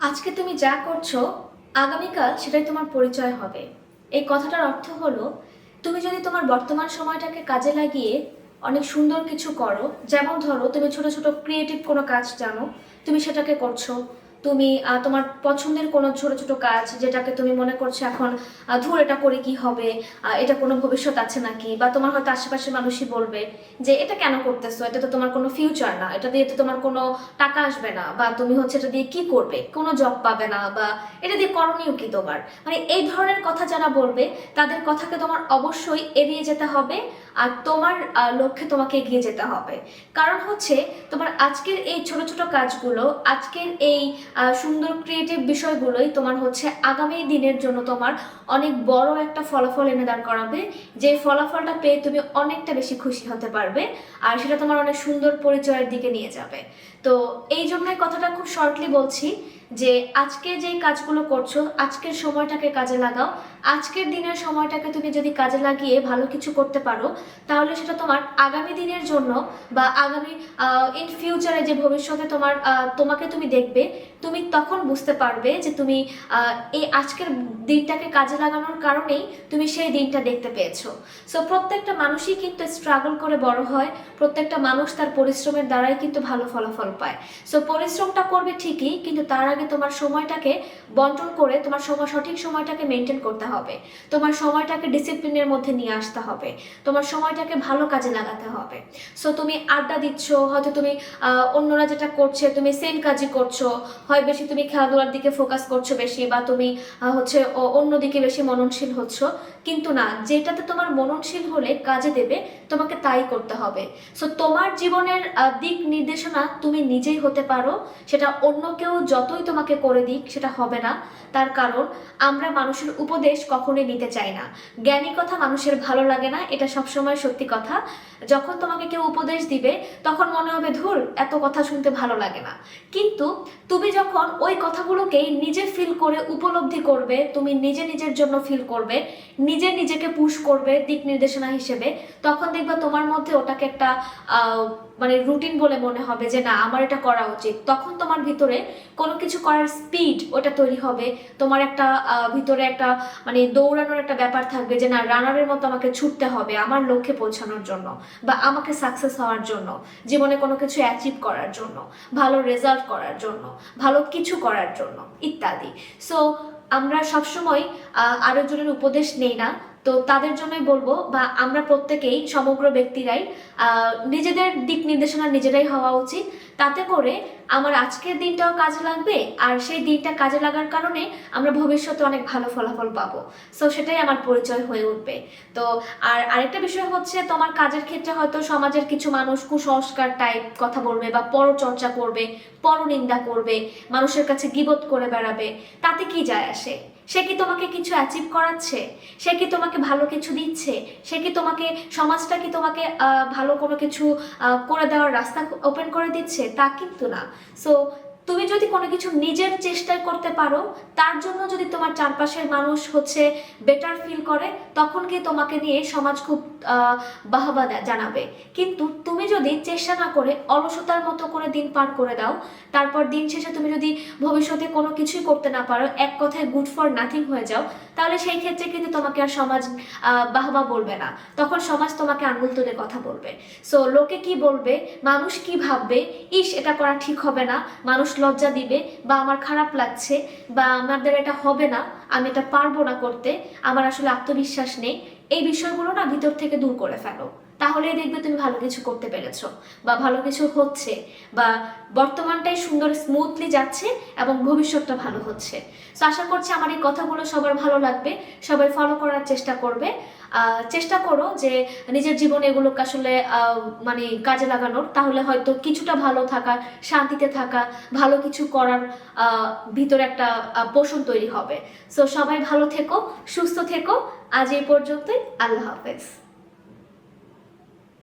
আজকে তুমি যা করছো আগামীকাল সেটাই তোমার পরিচয় হবে। এই কথাটার অর্থ হলো, তুমি যদি তোমার বর্তমান সময়টাকে কাজে লাগিয়ে অনেক সুন্দর কিছু করো, যেমন ধরো তুমি ছোট ছোট ক্রিয়েটিভ কোনো কাজ জানো, তুমি সেটাকে করছো। তুমি তোমার পছন্দের কোনো ছোট ছোট কাজ যেটাকে তুমি মনে করছো এখন ধুর এটা করে কি হবে, এটা কোনো ভবিষ্যৎ আছে নাকি, বা তোমার হয়তো আশেপাশের মানুষই বলবে যে এটা কেন করতেছো, এটা তো তোমার কোনো ফিউচার না, এটা দিয়ে তো তোমার কোনো টাকা আসবে না, বা তুমি হচ্ছে এটা দিয়ে কি করবে, কোনো জব পাবে না, বা এটা দিয়ে করণীয় কি তোমার, মানে এই ধরনের কথা যারা বলবে তাদের কথাকে তোমার অবশ্যই এড়িয়ে যেতে হবে। আর তোমার লক্ষ্যে তোমাকে এগিয়ে যেতে হবে। কারণ হচ্ছে তোমার আজকের এই ছোট ছোট কাজগুলো, আজকের এই সুন্দর ক্রিয়েটিভ বিষয়গুলোই তোমার হচ্ছে আগামী দিনের জন্য তোমার অনেক বড় একটা ফলাফল এনে দাঁড় করাবে, যে ফলাফলটা পেয়ে তুমি অনেকটা বেশি খুশি হতে পারবে। আর সেটা তোমার অনেক সুন্দর পরিচয়ের দিকে নিয়ে যাবে। তো এই জন্যই কথাটা খুব শর্টলি বলছি যে আজকে যে কাজগুলো করছো আজকের সময়টাকে কাজে লাগাও। আজকের দিনের সময়টাকে তুমি যদি কাজে লাগিয়ে ভালো কিছু করতে পারো, তাহলে সেটা তোমার আগামী দিনের জন্য বা আগামী ইন ফিউচারে যে ভবিষ্যতে তোমাকে তুমি দেখবে, তুমি তখন বুঝতে পারবে যে তুমি এই আজকের দিনটাকে কাজে লাগানোর কারণেই তুমি সেই দিনটা দেখতে পেয়েছো। সো প্রত্যেকটা মানুষই কিন্তু স্ট্রাগল করে বড় হয়, প্রত্যেকটা মানুষ তার পরিশ্রমের দ্বারাই কিন্তু ভালো ফলাফল পায়। সো পরিশ্রমটা করবে ঠিকই, কিন্তু তার আগে তোমার সময়টাকে বন্টন করে তোমার সঠিক সময়টাকে মেনটেন করতে হবে। তোমার সময়টাকে ডিসিপ্লিনের মধ্যে নিয়ে আসতে হবে, তোমার সময়টাকে ভালো কাজে লাগাতে হবে। সো তুমি আড্ডা দিচ্ছ, হয়তো তুমি অন্যরা যেটা করছে তুমি সেম কাজই করছো, হয় বেশি তুমি খেলাধুলার দিকে ফোকাস করছো বেশি, বা তুমি হচ্ছে অন্যদিকে বেশি মননশীল হচ্ছ। কিন্তু না, যেটাতে তোমার মননশীল হলে কাজে দেবে তোমাকে তাই করতে হবে। সো তোমার জীবনের দিক নির্দেশনা তুমি নিজেই হতে পারো, সেটা অন্য কেউ যতই তোমাকে করে দিক সেটা হবে না। তার কারণ আমরা মানুষের উপদেশ কখনোই নিতে চাই না। জ্ঞানী কথা মানুষের ভালো লাগে না, এটা সবসময় সত্যি কথা। যখন তোমাকে কেউ উপদেশ দিবে তখন মনে হবে ধুর এত কথা শুনতে ভালো লাগে না। কিন্তু তুমি যখন ওই কথাগুলোকেই নিজে ফিল করে উপলব্ধি করবে, তুমি নিজে নিজের জন্য ফিল করবে, নিজে নিজেকে পুশ করবে দিক নির্দেশনা হিসেবে, তখন দেখবা তোমার মধ্যে ওটাকে একটা মানে রুটিন বলে মনে হবে যে না আমার এটা করা উচিত। তখন তোমার ভিতরে কোনো কিছু করার স্পিড ওটা তৈরি হবে। তোমার একটা ভিতরে একটা মানে দৌড়ানোর একটা ব্যাপার থাকবে যে না রানারের মতো আমাকে ছুটতে হবে আমার লক্ষ্যে পৌঁছানোর জন্য, বা আমাকে সাকসেস হওয়ার জন্য, জীবনে কোনো কিছু অ্যাচিভ করার জন্য, ভালো রেজাল্ট করার জন্য, ভালো কিছু করার জন্য ইত্যাদি। সো আমরা সবসময় আরেকজনের উপদেশ নেই না। তো তাদের জন্যই বলবো, বা আমরা প্রত্যেকেই সমগ্র ব্যক্তিরাই নিজেদের দিক নির্দেশনা নিজেরাই হওয়া উচিত। তাতে করে আমার আজকের দিনটাও কাজে লাগবে, আর সেই দিনটা কাজে লাগার কারণে আমরা ভবিষ্যতে অনেক ভালো ফলাফল পাবো। সো সেটাই আমার পরিচয় হয়ে উঠবে। তো আর আরেকটা বিষয় হচ্ছে, তোমার কাজের ক্ষেত্রে হয়তো সমাজের কিছু মানুষ কুসংস্কার টাইপ কথা বলবে, বা পরচর্চা করবে, পরনিন্দা করবে, মানুষের কাছে গীবত করে বেড়াবে। তাতে কি যায় আসে? সে কি তোমাকে কিছু অ্যাচিভ করাচ্ছে? সে কি তোমাকে ভালো কিছু দিচ্ছে? সে কি তোমাকে, সমাজটা কি তোমাকে ভালো কোনো কিছু করে দেওয়ার রাস্তা ওপেন করে দিচ্ছে? তা কিন্তু না। সো তুমি যদি কোনো কিছু নিজের চেষ্টায় করতে পারো, তার জন্য যদি তোমার চারপাশের মানুষ হচ্ছে বেটার ফিল করে, তখন কি তোমাকে নিয়ে সমাজ খুব বাহবা জানাবে। কিন্তু তুমি যদি চেষ্টা না করে অলসতার মতো করে দিন পার করে দাও, তারপর দিন শেষে তুমি যদি ভবিষ্যতে কোনো কিছুই করতে না পারো, এক কথায় গুড ফর নাথিং হয়ে যাও, তাহলে সেই ক্ষেত্রে কিন্তু তোমাকে আর সমাজ বাহবা বলবে না। তখন সমাজ তোমাকে আঙুল তুলে কথা বলবে। সো লোকে কি বলবে, মানুষ কি ভাববে, ইস এটা করা ঠিক হবে না, মানুষ লজ্জা দিবে, বা আমার খারাপ লাগছে, বা আমাদের এটা হবে না, আমি এটা পারবো না করতে, আমার আসলে আত্মবিশ্বাস নেই, এই বিষয়গুলো না ভিতর থেকে দূর করে ফেলো। তাহলেই দেখবে তুমি ভালো কিছু করতে পেরেছো, বা ভালো কিছু হচ্ছে, বা বর্তমানটাই সুন্দর স্মুথলি যাচ্ছে এবং ভবিষ্যৎটা ভালো হচ্ছে। তো আশা করছি আমার এই কথাগুলো সবার ভালো লাগবে, সবাই ফলো করার চেষ্টা করবে। চেষ্টা করো যে নিজের জীবনে এগুলোকে আসলে মানে কাজে লাগানোর, তাহলে হয়তো কিছুটা ভালো থাকা, শান্তিতে থাকা, ভালো কিছু করার ভিতরে একটা পোষণ তৈরি হবে। সো সবাই ভালো থেকো, সুস্থ থেকো। আজ এই পর্যন্তই। আল্লাহ হাফেজ।